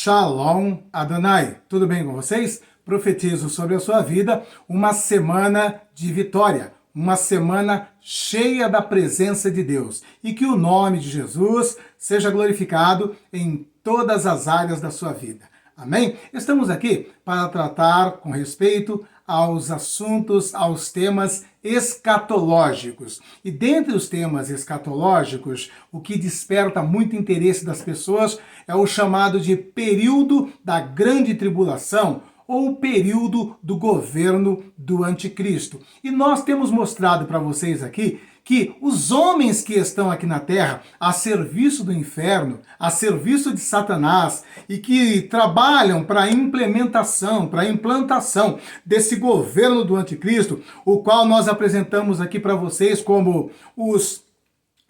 Shalom Adonai. Tudo bem com vocês? Profetizo sobre a sua vida uma semana de vitória, uma semana cheia da presença de Deus e que o nome de Jesus seja glorificado em todas as áreas da sua vida. Amém? Estamos aqui para tratar com respeito aos assuntos, aos temas escatológicos. E dentre os temas escatológicos, o que desperta muito interesse das pessoas é o chamado de período da grande tribulação, ou o período do governo do anticristo. E nós temos mostrado para vocês aqui que os homens que estão aqui na terra a serviço do inferno, a serviço de Satanás e que trabalham para a implementação, para a implantação desse governo do anticristo, o qual nós apresentamos aqui para vocês como os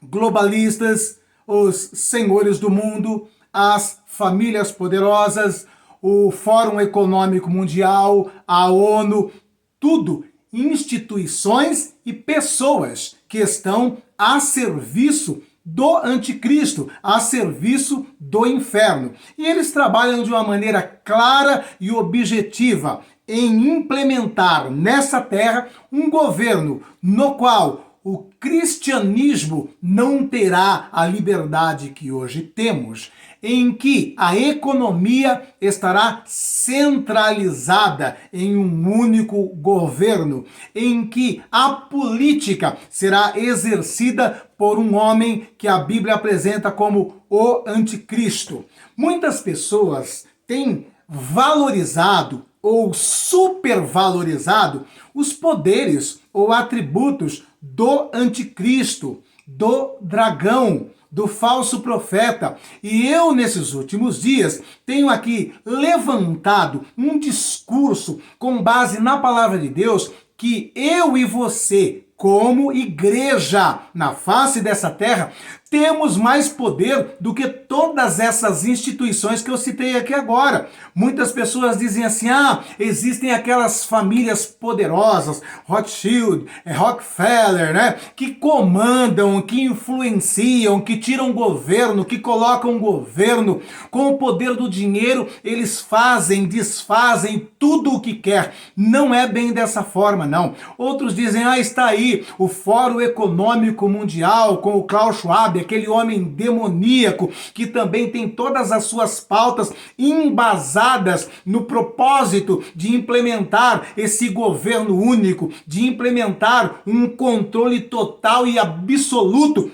globalistas, os senhores do mundo, as famílias poderosas, o Fórum Econômico Mundial, a ONU, tudo instituições e pessoas que estão a serviço do anticristo, a serviço do inferno. E eles trabalham de uma maneira clara e objetiva em implementar nessa terra um governo no qual o cristianismo não terá a liberdade que hoje temos, em que a economia estará centralizada em um único governo, em que a política será exercida por um homem que a Bíblia apresenta como o anticristo. Muitas pessoas têm valorizado ou supervalorizado os poderes ou atributos do anticristo, do dragão, do falso profeta. E eu, nesses últimos dias, tenho aqui levantado um discurso com base na palavra de Deus que eu e você, como igreja na face dessa terra, temos mais poder do que todas essas instituições que eu citei aqui agora. Muitas pessoas dizem assim, existem aquelas famílias poderosas, Rothschild, Rockefeller, né? Que comandam, que influenciam, que tiram governo, que colocam governo. Com o poder do dinheiro, eles fazem, desfazem tudo o que quer. Não é bem dessa forma, não. Outros dizem, está aí o Fórum Econômico Mundial com o Klaus Schwab, aquele homem demoníaco que também tem todas as suas pautas embasadas no propósito de implementar esse governo único, de implementar um controle total e absoluto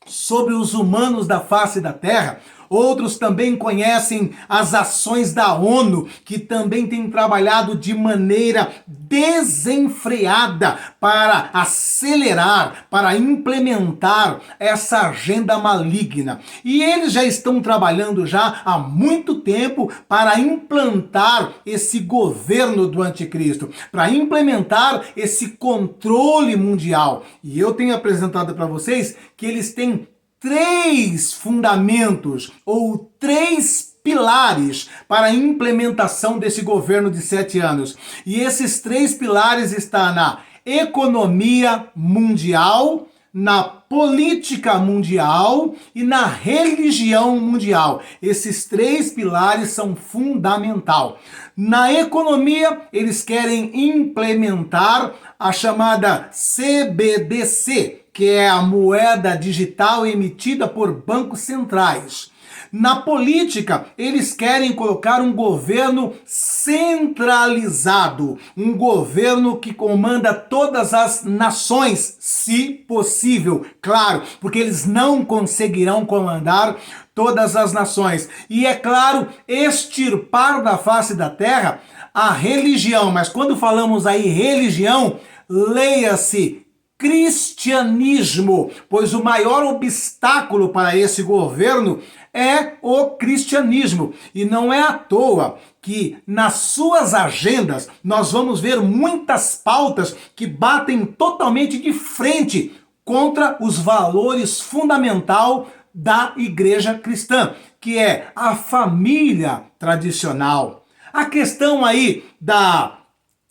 sobre os humanos da face da terra. Outros também conhecem as ações da ONU, que também tem trabalhado de maneira desenfreada para acelerar, para implementar essa agenda maligna. E eles já estão trabalhando já há muito tempo para implantar esse governo do anticristo, para implementar esse controle mundial. E eu tenho apresentado para vocês que eles têm 3 fundamentos ou 3 pilares para a implementação desse governo de 7 anos. E esses 3 pilares estão na economia mundial, na política mundial e na religião mundial. Esses 3 pilares são fundamentais. Na economia, eles querem implementar a chamada CBDC, que é a moeda digital emitida por bancos centrais. Na política, eles querem colocar um governo centralizado, um governo que comanda todas as nações, se possível, claro, porque eles não conseguirão comandar todas as nações. E é claro, extirpar da face da terra a religião, mas quando falamos aí religião, leia-se cristianismo, pois o maior obstáculo para esse governo é o cristianismo. E não é à toa que nas suas agendas nós vamos ver muitas pautas que batem totalmente de frente contra os valores fundamentais da igreja cristã, que é a família tradicional. A questão aí da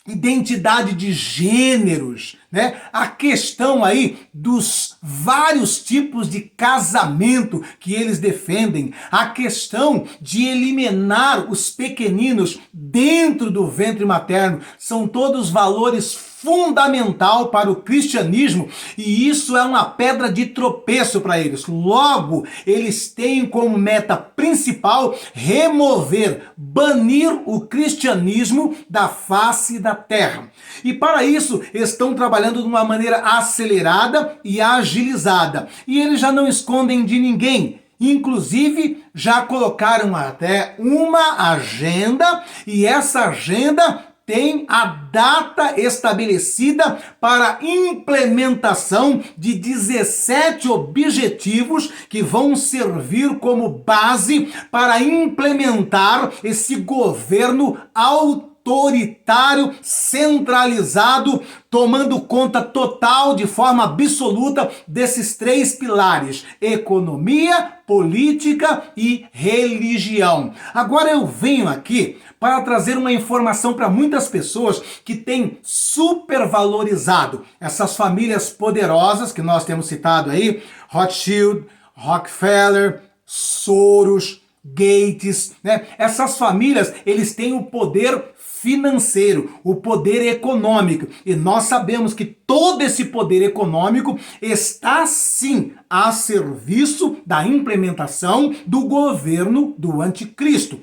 identidade de gêneros né? A questão aí dos vários tipos de casamento que eles defendem, a questão de eliminar os pequeninos dentro do ventre materno, são todos valores fundamental para o cristianismo, e isso é uma pedra de tropeço para eles. Logo, eles têm como meta principal remover, banir o cristianismo da face da terra. E para isso, estão trabalhando de uma maneira acelerada e agilizada. E eles já não escondem de ninguém. Inclusive, já colocaram até uma agenda, e essa agenda tem a data estabelecida para implementação de 17 objetivos que vão servir como base para implementar esse governo autoritário, centralizado, tomando conta total, de forma absoluta, desses três pilares: economia, política e religião. Agora eu venho aqui para trazer uma informação para muitas pessoas que têm supervalorizado essas famílias poderosas que nós temos citado aí: Rothschild, Rockefeller, Soros, Gates, né? Essas famílias, eles têm o poder financeiro, o poder econômico, e nós sabemos que todo esse poder econômico está sim a serviço da implementação do governo do anticristo.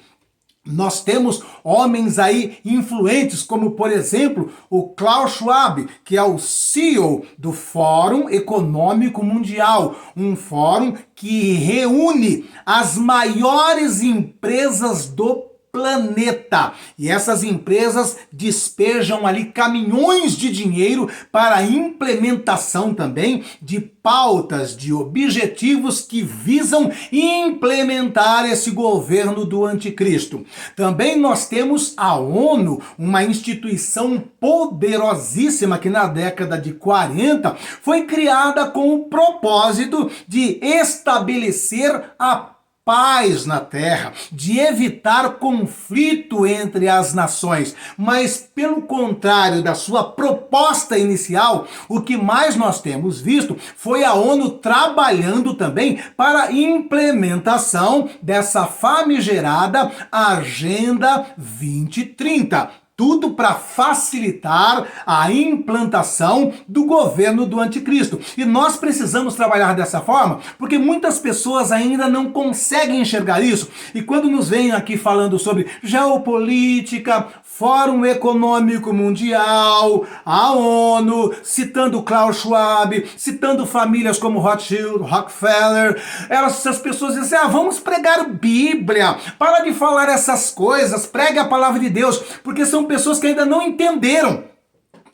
Nós temos homens aí influentes, como por exemplo o Klaus Schwab, que é o CEO do Fórum Econômico Mundial, um fórum que reúne as maiores empresas do planeta. E essas empresas despejam ali caminhões de dinheiro para a implementação também de pautas, de objetivos que visam implementar esse governo do anticristo. Também nós temos a ONU, uma instituição poderosíssima que na década de 40 foi criada com o propósito de estabelecer a paz na terra, de evitar conflito entre as nações. Mas, pelo contrário da sua proposta inicial, o que mais nós temos visto foi a ONU trabalhando também para a implementação dessa famigerada Agenda 2030. Tudo para facilitar a implantação do governo do anticristo. E nós precisamos trabalhar dessa forma, porque muitas pessoas ainda não conseguem enxergar isso. E quando nos vêm aqui falando sobre geopolítica, Fórum Econômico Mundial, a ONU, citando Klaus Schwab, citando famílias como Rothschild, Rockefeller, essas pessoas dizem assim: vamos pregar Bíblia, para de falar essas coisas, pregue a palavra de Deus, porque são pessoas que ainda não entenderam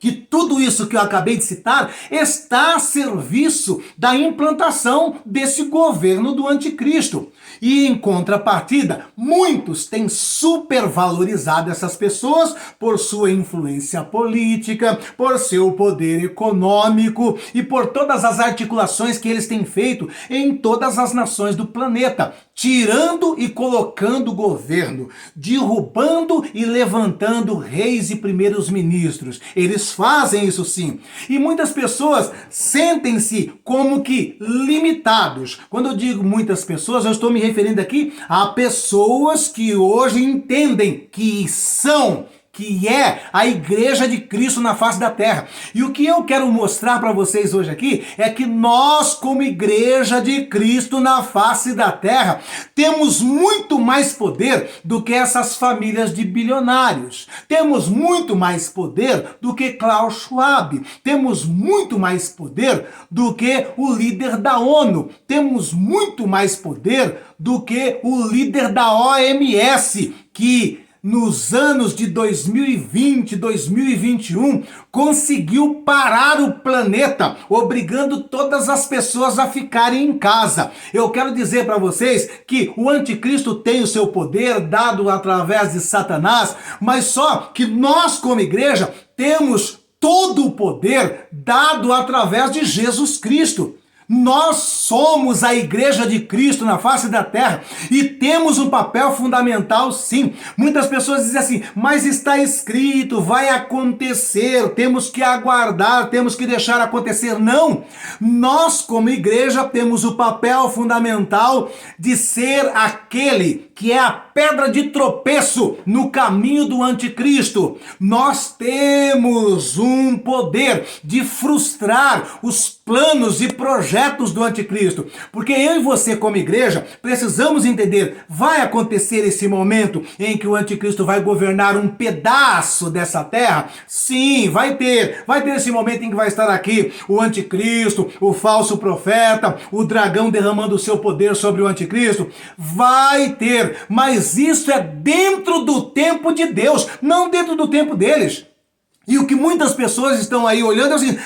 que tudo isso que eu acabei de citar está a serviço da implantação desse governo do anticristo. E em contrapartida, muitos têm supervalorizado essas pessoas por sua influência política, por seu poder econômico e por todas as articulações que eles têm feito em todas as nações do planeta, tirando e colocando o governo, derrubando e levantando reis e primeiros ministros. Eles fazem isso sim. E muitas pessoas sentem-se como que limitados. Quando eu digo muitas pessoas, eu estou me referindo aqui a pessoas que hoje entendem que é a Igreja de Cristo na face da terra. E o que eu quero mostrar para vocês hoje aqui é que nós, como Igreja de Cristo na face da terra, temos muito mais poder do que essas famílias de bilionários. Temos muito mais poder do que Klaus Schwab. Temos muito mais poder do que o líder da ONU. Temos muito mais poder do que o líder da OMS, que nos anos de 2020, 2021, conseguiu parar o planeta, obrigando todas as pessoas a ficarem em casa. Eu quero dizer para vocês que o anticristo tem o seu poder dado através de Satanás, mas só que nós, como igreja, temos todo o poder dado através de Jesus Cristo. Nós somos a igreja de Cristo na face da terra e temos um papel fundamental, sim. Muitas pessoas dizem assim, mas está escrito, vai acontecer, temos que aguardar, temos que deixar acontecer. Não! Nós, como igreja, temos o papel fundamental de ser aquele que é a pedra de tropeço no caminho do anticristo. Nós temos um poder de frustrar os planos e projetos do anticristo. Porque eu e você, como igreja, precisamos entender, vai acontecer esse momento em que o anticristo vai governar um pedaço dessa terra? Sim, vai ter. Vai ter esse momento em que vai estar aqui o anticristo, o falso profeta, o dragão derramando o seu poder sobre o anticristo. Vai ter, mas isso é dentro do tempo de Deus, não dentro do tempo deles. E o que muitas pessoas estão aí olhando é assim,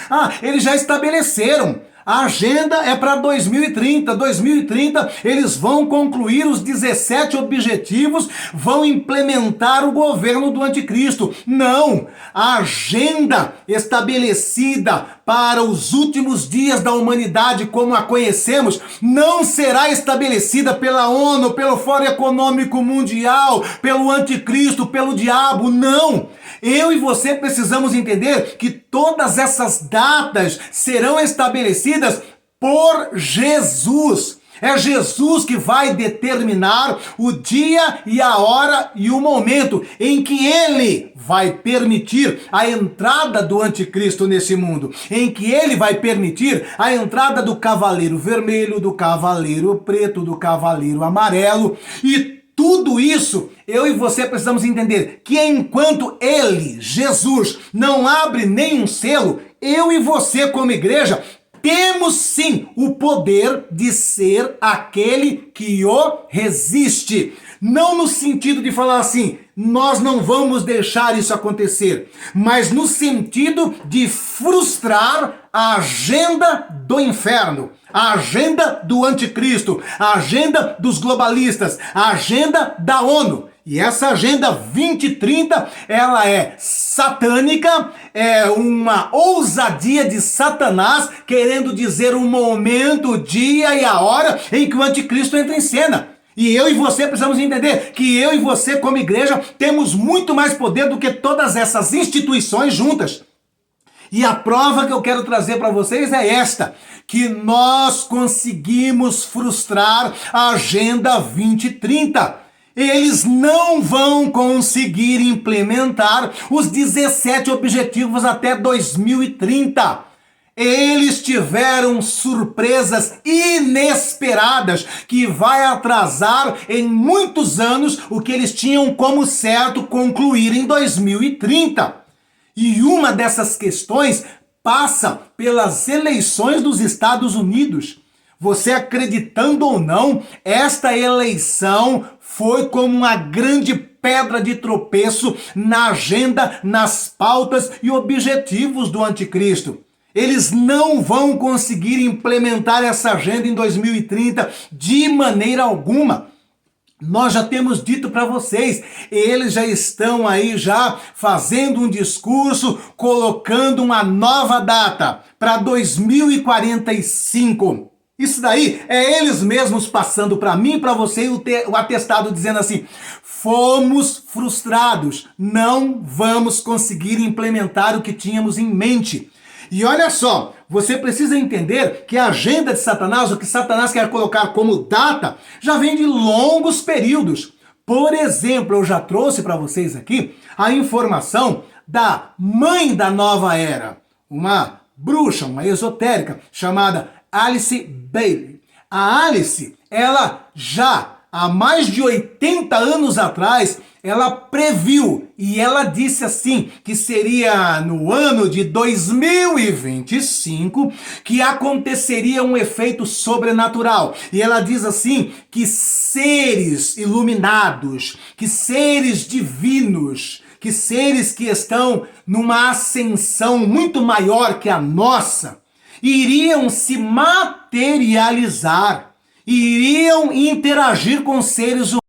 eles já estabeleceram. A agenda é para 2030. 2030 eles vão concluir os 17 objetivos, vão implementar o governo do anticristo. Não! A agenda estabelecida para os últimos dias da humanidade como a conhecemos não será estabelecida pela ONU, pelo Fórum Econômico Mundial, pelo anticristo, pelo diabo. Não! Eu e você precisamos entender que todas essas datas serão estabelecidas por Jesus. É Jesus que vai determinar o dia e a hora e o momento em que ele vai permitir a entrada do anticristo nesse mundo, em que ele vai permitir a entrada do cavaleiro vermelho, do cavaleiro preto, do cavaleiro amarelo e tudo isso, eu e você precisamos entender que enquanto ele, Jesus, não abre nenhum selo, eu e você como igreja temos sim o poder de ser aquele que o resiste. Não no sentido de falar assim, nós não vamos deixar isso acontecer, mas no sentido de frustrar a agenda do inferno, a agenda do anticristo, a agenda dos globalistas, a agenda da ONU. E essa agenda 2030, ela é satânica, é uma ousadia de Satanás, querendo dizer o momento, o dia e a hora em que o anticristo entra em cena. E eu e você precisamos entender que eu e você, como igreja, temos muito mais poder do que todas essas instituições juntas. E a prova que eu quero trazer para vocês é esta, que nós conseguimos frustrar a Agenda 2030. Eles não vão conseguir implementar os 17 objetivos até 2030. Eles tiveram surpresas inesperadas que vai atrasar em muitos anos o que eles tinham como certo concluir em 2030. E uma dessas questões passa pelas eleições dos Estados Unidos. Você acreditando ou não, esta eleição foi como uma grande pedra de tropeço na agenda, nas pautas e objetivos do anticristo. Eles não vão conseguir implementar essa agenda em 2030 de maneira alguma. Nós já temos dito para vocês, eles já estão aí já fazendo um discurso, colocando uma nova data para 2045. Isso daí é eles mesmos passando para mim, para você, o atestado dizendo assim, fomos frustrados, não vamos conseguir implementar o que tínhamos em mente. E olha só, você precisa entender que a agenda de Satanás, o que Satanás quer colocar como data, já vem de longos períodos. Por exemplo, eu já trouxe para vocês aqui a informação da mãe da nova era, uma bruxa, uma esotérica, chamada Alice Bailey. A Alice, ela já há mais de 80 anos atrás, ela previu e ela disse assim, que seria no ano de 2025 que aconteceria um efeito sobrenatural. E ela diz assim, que seres iluminados, que seres divinos, que seres que estão numa ascensão muito maior que a nossa, iriam se materializar, iriam interagir com seres humanos.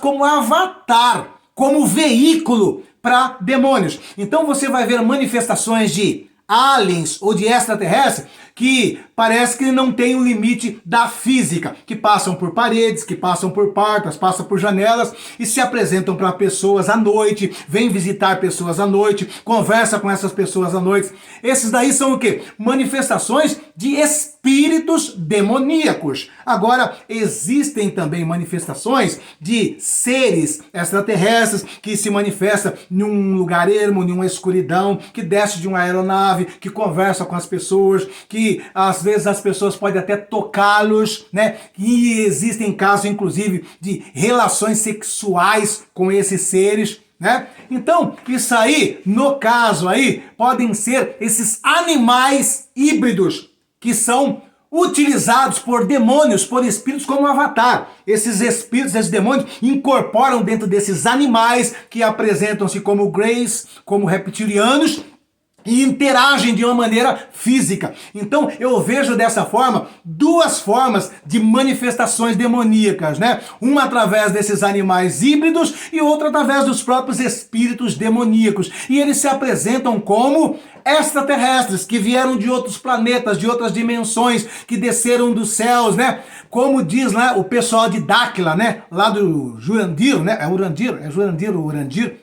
como avatar, como veículo para demônios. Então você vai ver manifestações de aliens ou de extraterrestres que parece que não tem o limite da física, que passam por paredes, que passam por portas, passam por janelas e se apresentam para pessoas à noite, vêm visitar pessoas à noite, conversa com essas pessoas à noite. Esses daí são o quê? Manifestações de espíritos demoníacos. Agora, existem também manifestações de seres extraterrestres que se manifestam num lugar ermo, numa escuridão, que desce de uma aeronave, que conversa com as pessoas, que às vezes as pessoas podem até tocá-los, né? E existem casos, inclusive, de relações sexuais com esses seres, né? Então, isso aí, no caso aí, podem ser esses animais híbridos que são utilizados por demônios, por espíritos como avatar. Esses espíritos, esses demônios, incorporam dentro desses animais que apresentam-se como greys, como reptilianos, e interagem de uma maneira física. Então eu vejo dessa forma duas formas de manifestações demoníacas, né? Uma através desses animais híbridos e outra através dos próprios espíritos demoníacos. E eles se apresentam como extraterrestres que vieram de outros planetas, de outras dimensões, que desceram dos céus, né? Como diz lá o pessoal de Dáquila, né? Lá do Jurandir, né? Urandir,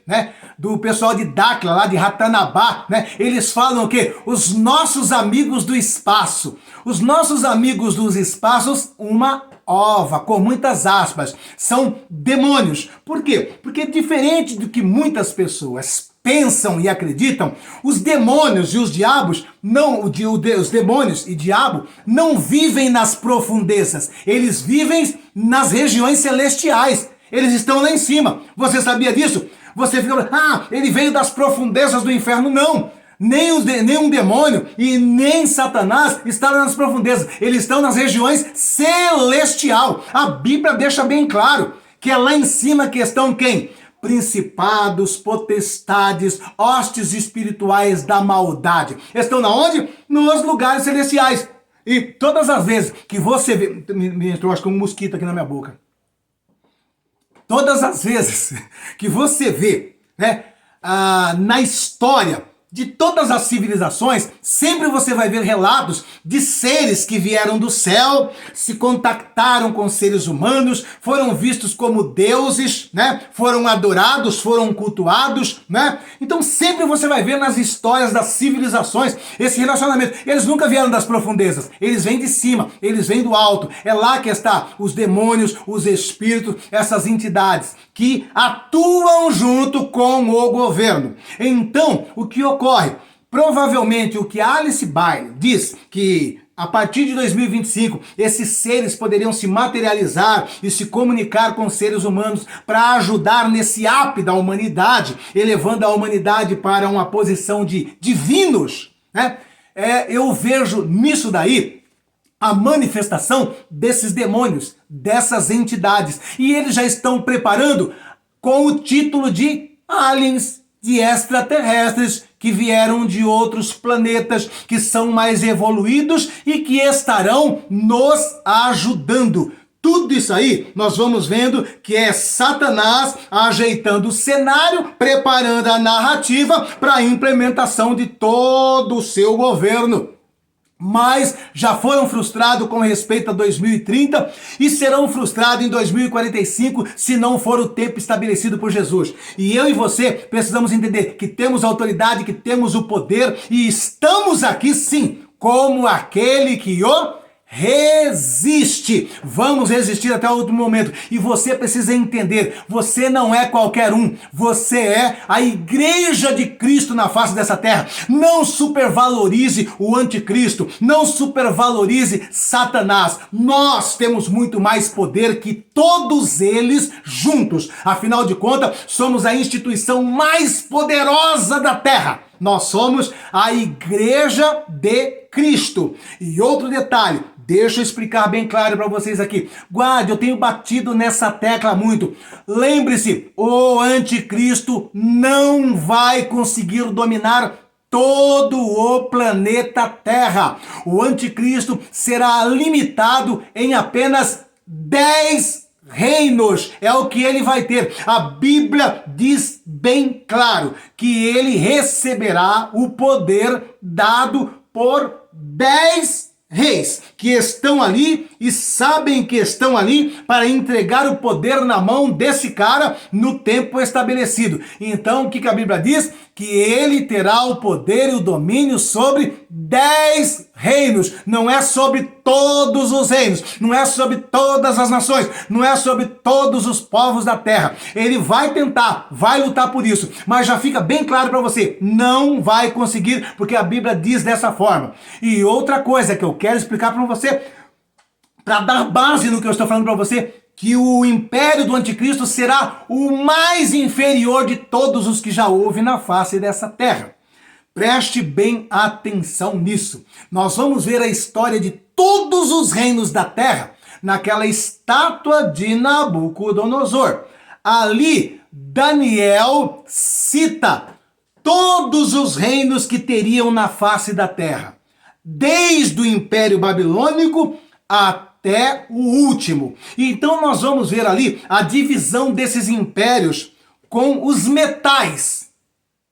né? Do pessoal de Dáquila, lá de Ratanabá, né? Eles falam o quê? Os nossos amigos do espaço. Os nossos amigos dos espaços, uma ova, com muitas aspas, são demônios. Por quê? Porque diferente do que muitas pessoas pensam e acreditam, os demônios e os diabos, os demônios e diabo não vivem nas profundezas, eles vivem nas regiões celestiais, eles estão lá em cima. Você sabia disso? Você fica, ele veio das profundezas do inferno. Não! Nenhum demônio e nem Satanás está nas profundezas, eles estão nas regiões celestial. A Bíblia deixa bem claro que é lá em cima que estão quem? Principados, potestades, hostes espirituais da maldade. Estão na onde? Nos lugares celestiais. E todas as vezes que você vê... Me entrou, acho que um mosquito aqui na minha boca. Todas as vezes que você vê, né, na história de todas as civilizações, sempre você vai ver relatos de seres que vieram do céu, se contactaram com seres humanos, foram vistos como deuses, né? Foram adorados, foram cultuados, né? Então sempre você vai ver nas histórias das civilizações esse relacionamento. Eles nunca vieram das profundezas, eles vêm de cima, eles vêm do alto. É lá que está os demônios, os espíritos, essas entidades que atuam junto com o governo. Então, o que ocorre? Provavelmente o que Alice Bailey diz que a partir de 2025 esses seres poderiam se materializar e se comunicar com seres humanos para ajudar nesse app da humanidade, elevando a humanidade para uma posição de divinos, né? Eu vejo nisso daí a manifestação desses demônios, dessas entidades. E eles já estão preparando com o título de aliens, de extraterrestres, que vieram de outros planetas, que são mais evoluídos e que estarão nos ajudando. Tudo isso aí nós vamos vendo que é Satanás ajeitando o cenário, preparando a narrativa para a implementação de todo o seu governo. Mas já foram frustrados com respeito a 2030 e serão frustrados em 2045 se não for o tempo estabelecido por Jesus. E eu e você precisamos entender que temos autoridade, que temos o poder e estamos aqui sim, como aquele que o resiste. Vamos resistir até o último momento. E você precisa entender, você não é qualquer um. Você é a igreja de Cristo na face dessa terra. Não supervalorize o anticristo. Não supervalorize Satanás. Nós temos muito mais poder que todos eles juntos. Afinal de contas, somos a instituição mais poderosa da terra. Nós somos a igreja de Cristo. E outro detalhe, deixa eu explicar bem claro para vocês aqui. Guarde, eu tenho batido nessa tecla muito. Lembre-se, o anticristo não vai conseguir dominar todo o planeta Terra. O anticristo será limitado em apenas 10 reinos é o que ele vai ter. A Bíblia diz bem claro que ele receberá o poder dado por 10 reis que estão ali e sabem que estão ali para entregar o poder na mão desse cara no tempo estabelecido. Então, o que a Bíblia diz? Que ele terá o poder e o domínio sobre 10 reinos. Não é sobre todos os reinos, não é sobre todas as nações, não é sobre todos os povos da terra. Ele vai tentar, vai lutar por isso, mas já fica bem claro para você, não vai conseguir, porque a Bíblia diz dessa forma. E outra coisa que eu quero explicar para você, para dar base no que eu estou falando para você, que o império do anticristo será o mais inferior de todos os que já houve na face dessa terra. Preste bem atenção nisso. Nós vamos ver a história de todos os reinos da terra naquela estátua de Nabucodonosor. Ali, Daniel cita todos os reinos que teriam na face da terra, desde o Império Babilônico até o último. Então nós vamos ver ali a divisão desses impérios com os metais,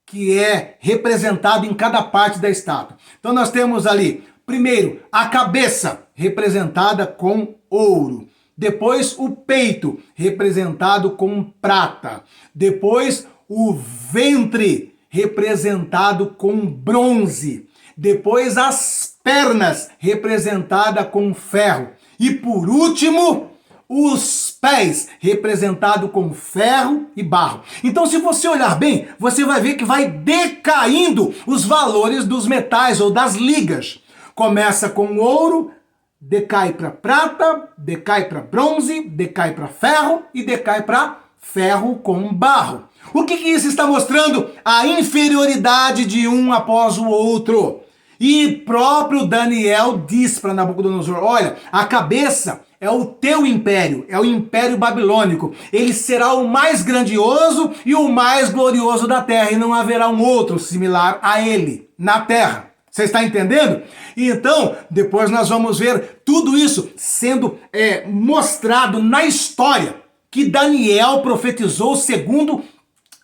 que é representado em cada parte da estátua. Então nós temos ali, primeiro, a cabeça, representada com ouro. Depois o peito, representado com prata. Depois o ventre, representado com bronze. Depois as pernas, representada com ferro. E por último, os pés, representado com ferro e barro. Então, se você olhar bem, você vai ver que vai decaindo os valores dos metais ou das ligas. Começa com ouro, decai para prata, decai para bronze, decai para ferro e decai para ferro com barro. O que isso está mostrando? A inferioridade de um após o outro. E próprio Daniel diz para Nabucodonosor, olha, a cabeça é o teu império, é o império babilônico. Ele será o mais grandioso e o mais glorioso da terra, e não haverá um outro similar a ele na terra. Você está entendendo? Então, depois nós vamos ver tudo isso sendo mostrado na história que Daniel profetizou segundo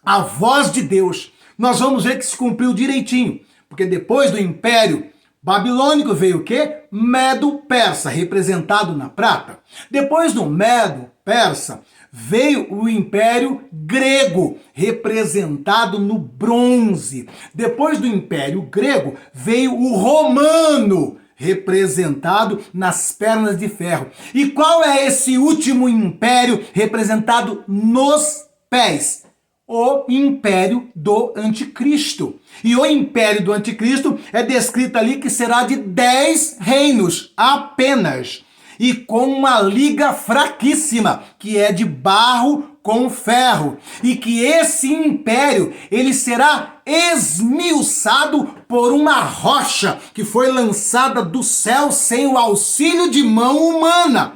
a voz de Deus. Nós vamos ver que se cumpriu direitinho. Porque depois do Império Babilônico veio o quê? Medo-Persa, representado na prata. Depois do Medo-Persa veio o Império Grego, representado no bronze. Depois do Império Grego veio o Romano, representado nas pernas de ferro. E qual é esse último império representado nos pés? O império do anticristo. E o império do anticristo é descrito ali que será de 10 reinos apenas. E com uma liga fraquíssima, que é de barro com ferro. E que esse império, ele será esmiuçado por uma rocha que foi lançada do céu sem o auxílio de mão humana.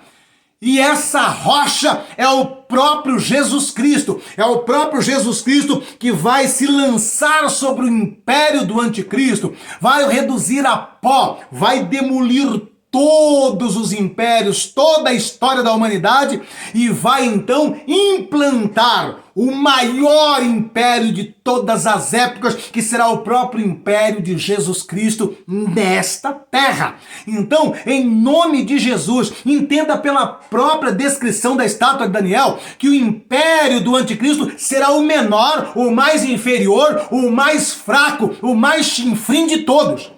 E essa rocha é o próprio Jesus Cristo. É o próprio Jesus Cristo que vai se lançar sobre o império do anticristo, vai reduzir a pó, vai demolir todos os impérios, toda a história da humanidade e vai então implantar o maior império de todas as épocas, que será o próprio império de Jesus Cristo nesta terra. Então, em nome de Jesus, entenda pela própria descrição da estátua de Daniel que o império do anticristo será o menor, o mais inferior, o mais fraco, o mais chinfrim de todos.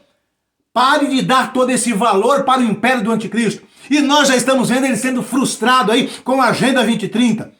Pare de dar todo esse valor para o império do anticristo. E nós já estamos vendo ele sendo frustrado aí com a Agenda 2030.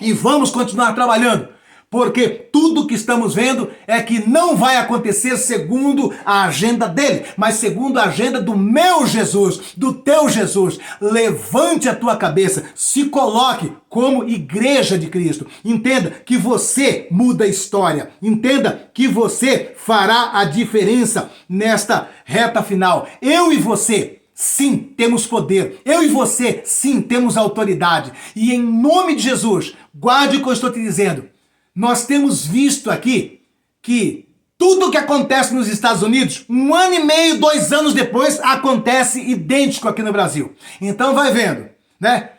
E vamos continuar trabalhando, porque tudo que estamos vendo é que não vai acontecer segundo a agenda dele, mas segundo a agenda do meu Jesus, do teu Jesus. Levante a tua cabeça, se coloque como igreja de Cristo. Entenda que você muda a história. Entenda que você fará a diferença nesta reta final. Eu e você, sim, temos poder. Eu e você, sim, temos autoridade. E em nome de Jesus, guarde o que eu estou te dizendo. Nós temos visto aqui que tudo o que acontece nos Estados Unidos, 1 ano e meio, 2 anos depois, acontece idêntico aqui no Brasil. Então vai vendo, né?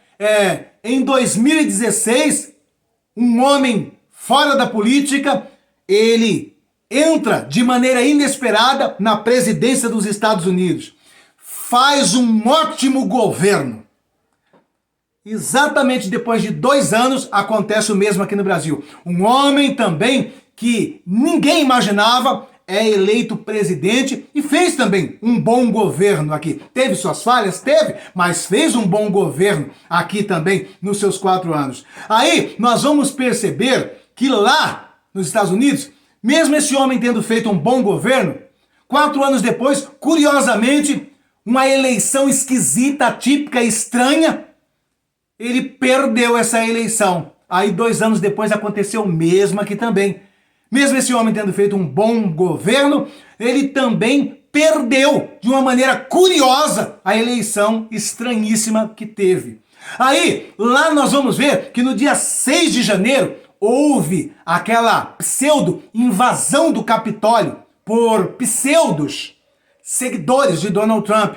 em 2016, um homem fora da política, ele entra de maneira inesperada na presidência dos Estados Unidos. Faz um ótimo governo. Exatamente depois de 2 anos, acontece o mesmo aqui no Brasil. Um homem também que ninguém imaginava é eleito presidente e fez também um bom governo aqui. Teve suas falhas? Teve, mas fez um bom governo aqui também nos seus 4 anos. Aí nós vamos perceber que lá nos Estados Unidos, mesmo esse homem tendo feito um bom governo, 4 anos depois, curiosamente, uma eleição esquisita, atípica, estranha, ele perdeu essa eleição. Aí 2 anos depois aconteceu o mesmo aqui também. Mesmo esse homem tendo feito um bom governo, ele também perdeu de uma maneira curiosa a eleição estranhíssima que teve. Aí, lá nós vamos ver que no dia 6 de janeiro houve aquela pseudo-invasão do Capitólio por pseudos seguidores de Donald Trump.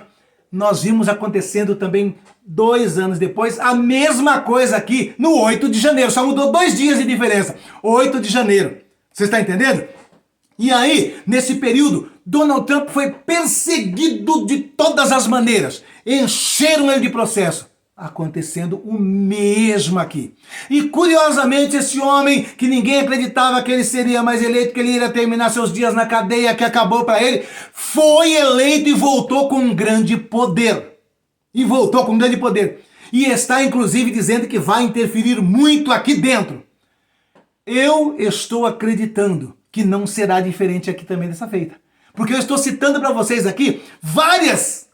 Nós vimos acontecendo também 2 anos depois a mesma coisa aqui no 8 de janeiro. Só mudou 2 dias de diferença. 8 de janeiro. Você está entendendo? E aí, nesse período, Donald Trump foi perseguido de todas as maneiras. Encheram ele de processo. Acontecendo o mesmo aqui. E curiosamente, esse homem que ninguém acreditava que ele seria mais eleito, que ele iria terminar seus dias na cadeia, que acabou para ele, foi eleito e voltou com um grande poder. E está inclusive dizendo que vai interferir muito aqui dentro. Eu estou acreditando que não será diferente aqui também dessa feita. Porque eu estou citando para vocês aqui várias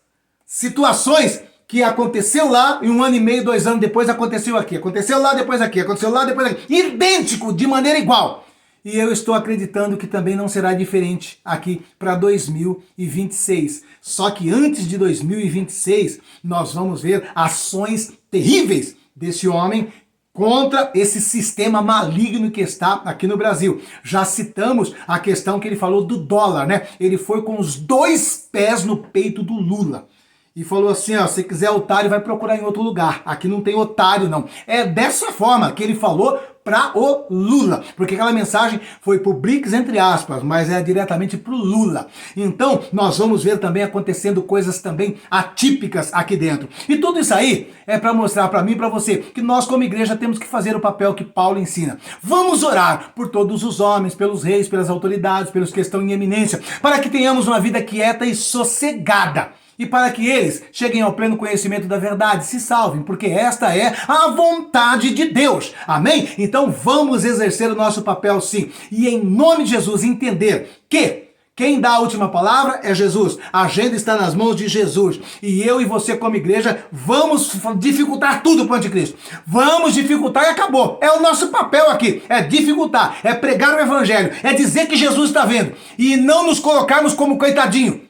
situações que aconteceu lá e 1 ano e meio, 2 anos depois aconteceu aqui. Aconteceu lá, depois aqui. Aconteceu lá, depois aqui. Idêntico, de maneira igual. E eu estou acreditando que também não será diferente aqui para 2026. Só que antes de 2026, nós vamos ver ações terríveis desse homem contra esse sistema maligno que está aqui no Brasil. Já citamos a questão que ele falou do dólar, né? Ele foi com os 2 pés no peito do Lula. E falou assim, ó, se quiser otário, vai procurar em outro lugar. Aqui não tem otário, não. É dessa forma que ele falou para o Lula. Porque aquela mensagem foi pro BRICS, entre aspas, mas é diretamente pro Lula. Então, nós vamos ver também acontecendo coisas também atípicas aqui dentro. E tudo isso aí é para mostrar para mim e para você que nós, como igreja, temos que fazer o papel que Paulo ensina. Vamos orar por todos os homens, pelos reis, pelas autoridades, pelos que estão em eminência, para que tenhamos uma vida quieta e sossegada. E para que eles cheguem ao pleno conhecimento da verdade, se salvem, porque esta é a vontade de Deus. Amém? Então vamos exercer o nosso papel sim. E em nome de Jesus entender que quem dá a última palavra é Jesus. A agenda está nas mãos de Jesus. E eu e você como igreja vamos dificultar tudo para o anticristo. Vamos dificultar e acabou. É o nosso papel aqui. É dificultar, é pregar o evangelho, é dizer que Jesus está vendo. E não nos colocarmos como coitadinho.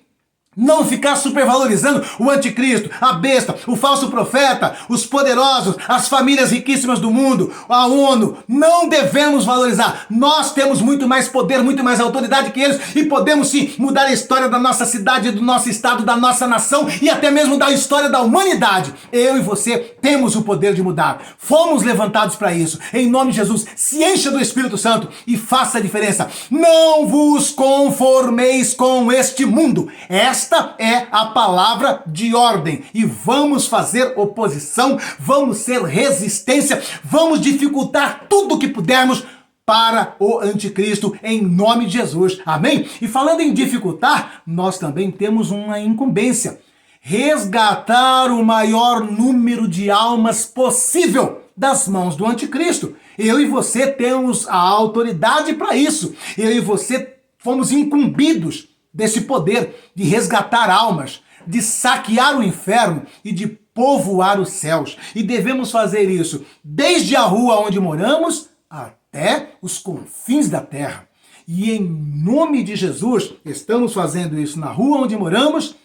Não ficar supervalorizando o anticristo, a besta, o falso profeta, os poderosos, as famílias riquíssimas do mundo, a ONU. Não devemos valorizar. Nós temos muito mais poder, muito mais autoridade que eles e podemos sim mudar a história da nossa cidade, do nosso estado, da nossa nação e até mesmo da história da humanidade. Eu e você temos o poder de mudar. Fomos levantados para isso. Em nome de Jesus, se encha do Espírito Santo e faça a diferença. Não vos conformeis com este mundo. Esta é a palavra de ordem e vamos fazer oposição, vamos ser resistência, vamos dificultar tudo o que pudermos para o anticristo em nome de Jesus, amém? E falando em dificultar, nós também temos uma incumbência, resgatar o maior número de almas possível das mãos do anticristo. Eu e você temos a autoridade para isso, eu e você fomos incumbidos desse poder de resgatar almas, de saquear o inferno e de povoar os céus. E devemos fazer isso desde a rua onde moramos até os confins da terra. E em nome de Jesus, estamos fazendo isso na rua onde moramos,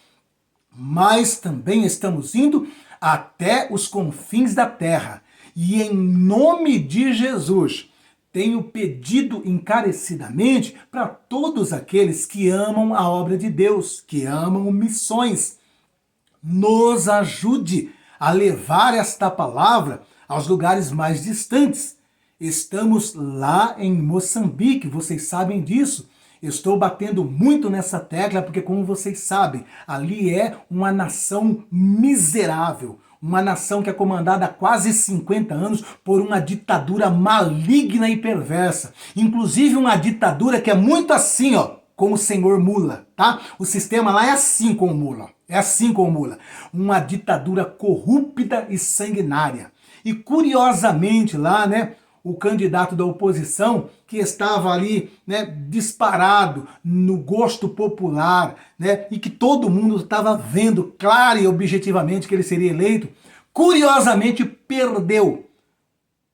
mas também estamos indo até os confins da terra. E em nome de Jesus, tenho pedido encarecidamente para todos aqueles que amam a obra de Deus, que amam missões, nos ajude a levar esta palavra aos lugares mais distantes. Estamos lá em Moçambique, vocês sabem disso. Estou batendo muito nessa tecla porque, como vocês sabem, ali é uma nação miserável, uma nação que é comandada há quase 50 anos por uma ditadura maligna e perversa. Inclusive uma ditadura que é muito assim, ó, com o senhor Mula, tá? O sistema lá é assim com o Mula, é assim com o Mula. Uma ditadura corrupta e sanguinária. E curiosamente lá, né, o candidato da oposição, que estava ali, né, disparado no gosto popular, né, e que todo mundo estava vendo claro e objetivamente que ele seria eleito, curiosamente perdeu.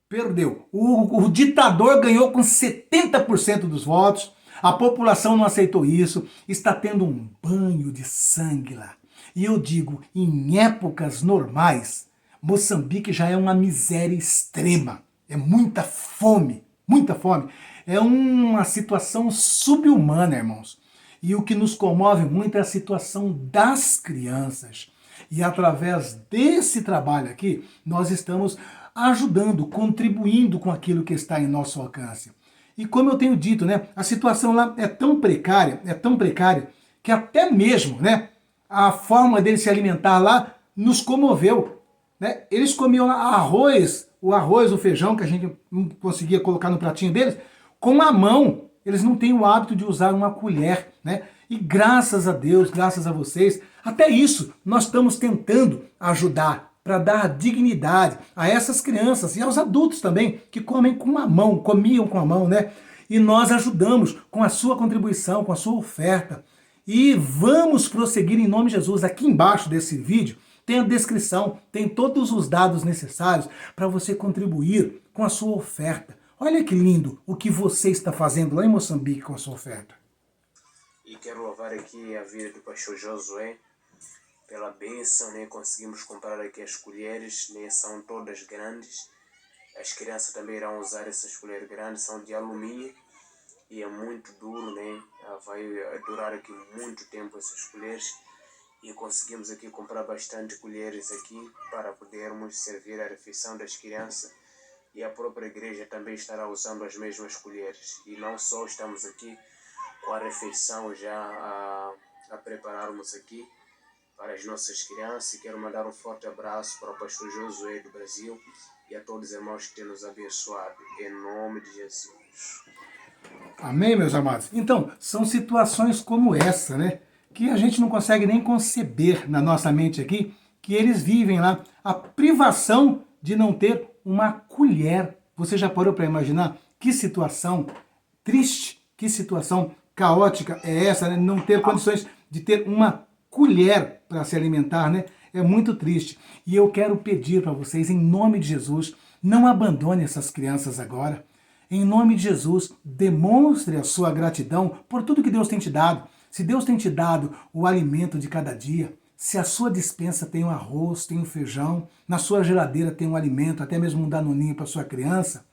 Perdeu. O ditador ganhou com 70% dos votos, a população não aceitou isso, está tendo um banho de sangue lá. E eu digo, em épocas normais, Moçambique já é uma miséria extrema. É muita fome, muita fome. É uma situação subhumana, irmãos. E o que nos comove muito é a situação das crianças. E através desse trabalho aqui, nós estamos ajudando, contribuindo com aquilo que está em nosso alcance. E como eu tenho dito, né, a situação lá é tão precária, que até mesmo, né, a forma deles se alimentar lá nos comoveu. Né? Eles comiam arroz, o feijão que a gente não conseguia colocar no pratinho deles, com a mão. Eles não têm o hábito de usar uma colher, né? E graças a Deus, graças a vocês, até isso nós estamos tentando ajudar para dar dignidade a essas crianças e aos adultos também, que comem com a mão, comiam com a mão, né? E nós ajudamos com a sua contribuição, com a sua oferta. E vamos prosseguir em nome de Jesus. Aqui embaixo desse vídeo tem a descrição, tem todos os dados necessários para você contribuir com a sua oferta. Olha que lindo o que você está fazendo lá em Moçambique com a sua oferta. E quero louvar aqui a vida do pastor Josué pela bênção, né? Conseguimos comprar aqui as colheres, né? São todas grandes. As crianças também irão usar essas colheres grandes, são de alumínio e é muito duro, né? Vai durar aqui muito tempo essas colheres. E conseguimos aqui comprar bastante colheres aqui para podermos servir a refeição das crianças. E a própria igreja também estará usando as mesmas colheres. E não só estamos aqui com a refeição já a prepararmos aqui para as nossas crianças. E quero mandar um forte abraço para o pastor Josué do Brasil e a todos os irmãos que têm nos abençoado. Em nome de Jesus. Amém, meus amados? Então, são situações como essa, né? Que a gente não consegue nem conceber na nossa mente aqui, que eles vivem lá a privação de não ter uma colher. Você já parou para imaginar que situação triste, que situação caótica é essa, né? Não ter condições de ter uma colher para se alimentar, né? É muito triste. E eu quero pedir para vocês, em nome de Jesus, não abandone essas crianças agora. Em nome de Jesus, demonstre a sua gratidão por tudo que Deus tem te dado. Se Deus tem te dado o alimento de cada dia, se a sua despensa tem um arroz, tem um feijão, na sua geladeira tem um alimento, até mesmo um danoninho para sua criança,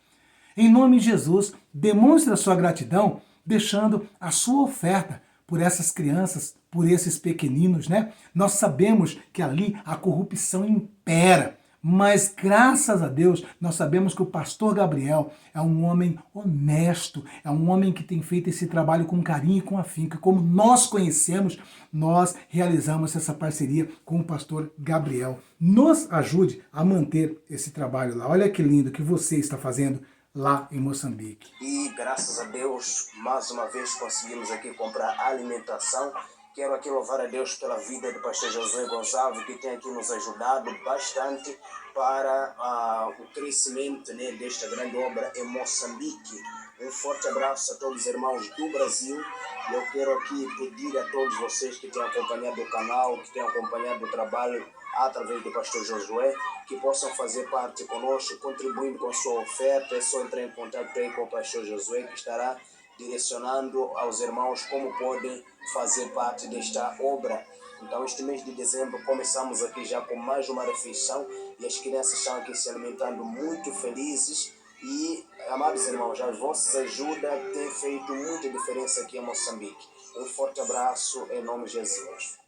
em nome de Jesus, demonstre a sua gratidão deixando a sua oferta por essas crianças, por esses pequeninos, né? Nós sabemos que ali a corrupção impera. Mas graças a Deus, nós sabemos que o pastor Gabriel é um homem honesto, é um homem que tem feito esse trabalho com carinho e com afinco. Como nós conhecemos, nós realizamos essa parceria com o pastor Gabriel. Nos ajude a manter esse trabalho lá. Olha que lindo que você está fazendo lá em Moçambique. E graças a Deus, mais uma vez conseguimos aqui comprar alimentação. Quero aqui louvar a Deus pela vida do pastor Josué Gonçalves, que tem aqui nos ajudado bastante para o crescimento, né, desta grande obra em Moçambique. Um forte abraço a todos os irmãos do Brasil. E eu quero aqui pedir a todos vocês que têm acompanhado o canal, que têm acompanhado o trabalho através do pastor Josué, que possam fazer parte conosco, contribuindo com a sua oferta. É só entrar em contato aí com o pastor Josué, que estará direcionando aos irmãos como podem fazer parte desta obra. Então, este mês de dezembro, começamos aqui já com mais uma refeição e as crianças estão aqui se alimentando muito felizes. E, amados irmãos, as vossas ajudas têm feito muita diferença aqui em Moçambique. Um forte abraço em nome de Jesus.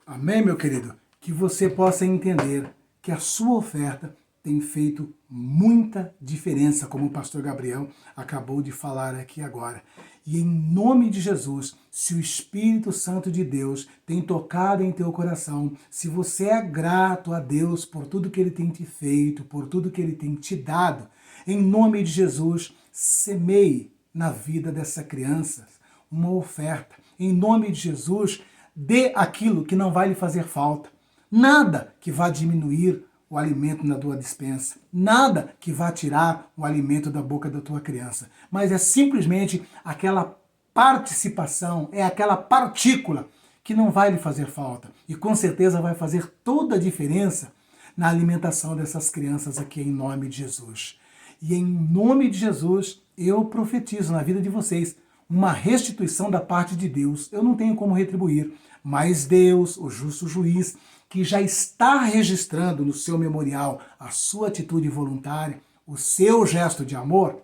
Amém, meu querido? que você possa entender que a sua oferta tem feito muita diferença, como o pastor Gabriel acabou de falar aqui agora. E em nome de Jesus, se o Espírito Santo de Deus tem tocado em teu coração, se você é grato a Deus por tudo que Ele tem te feito, por tudo que Ele tem te dado, em nome de Jesus, semeie na vida dessa criança uma oferta. Em nome de Jesus, dê aquilo que não vai lhe fazer falta. Nada que vá diminuir o alimento na tua despensa. Nada que vá tirar o alimento da boca da tua criança. Mas é simplesmente aquela participação, é aquela partícula que não vai lhe fazer falta. E com certeza vai fazer toda a diferença na alimentação dessas crianças aqui em nome de Jesus. E em nome de Jesus, eu profetizo na vida de vocês uma restituição da parte de Deus. Eu não tenho como retribuir, mas Deus, o justo juiz, que já está registrando no seu memorial a sua atitude voluntária, o seu gesto de amor,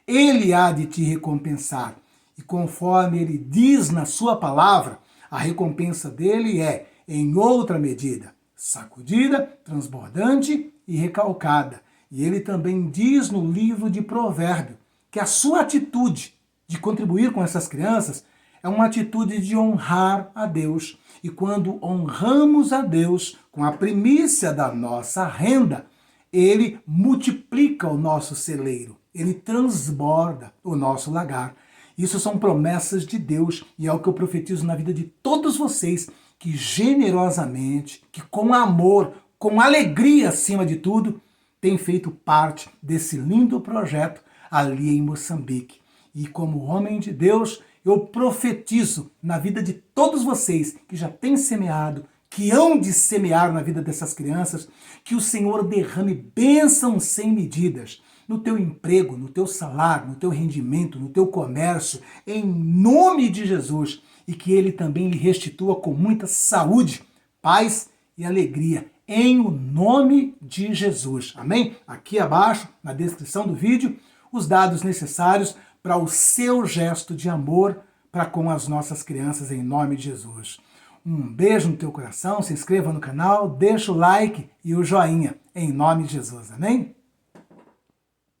Ele há de te recompensar. E conforme Ele diz na sua palavra, a recompensa dele é em outra medida, sacudida, transbordante e recalcada. E Ele também diz no livro de Provérbios que a sua atitude de contribuir com essas crianças é uma atitude de honrar a Deus. E quando honramos a Deus com a primícia da nossa renda, Ele multiplica o nosso celeiro, Ele transborda o nosso lagar. Isso são promessas de Deus e é o que eu profetizo na vida de todos vocês, que generosamente, que com amor, com alegria acima de tudo, têm feito parte desse lindo projeto ali em Moçambique. E como homem de Deus, eu profetizo na vida de todos vocês que já têm semeado, que hão de semear na vida dessas crianças, que o Senhor derrame bênçãos sem medidas no teu emprego, no teu salário, no teu rendimento, no teu comércio, em nome de Jesus, e que Ele também lhe restitua com muita saúde, paz e alegria, em o nome de Jesus. Amém? Aqui abaixo, na descrição do vídeo, os dados necessários para o seu gesto de amor para com as nossas crianças, em nome de Jesus. Um beijo no teu coração, se inscreva no canal, deixa o like e o joinha, em nome de Jesus. Amém?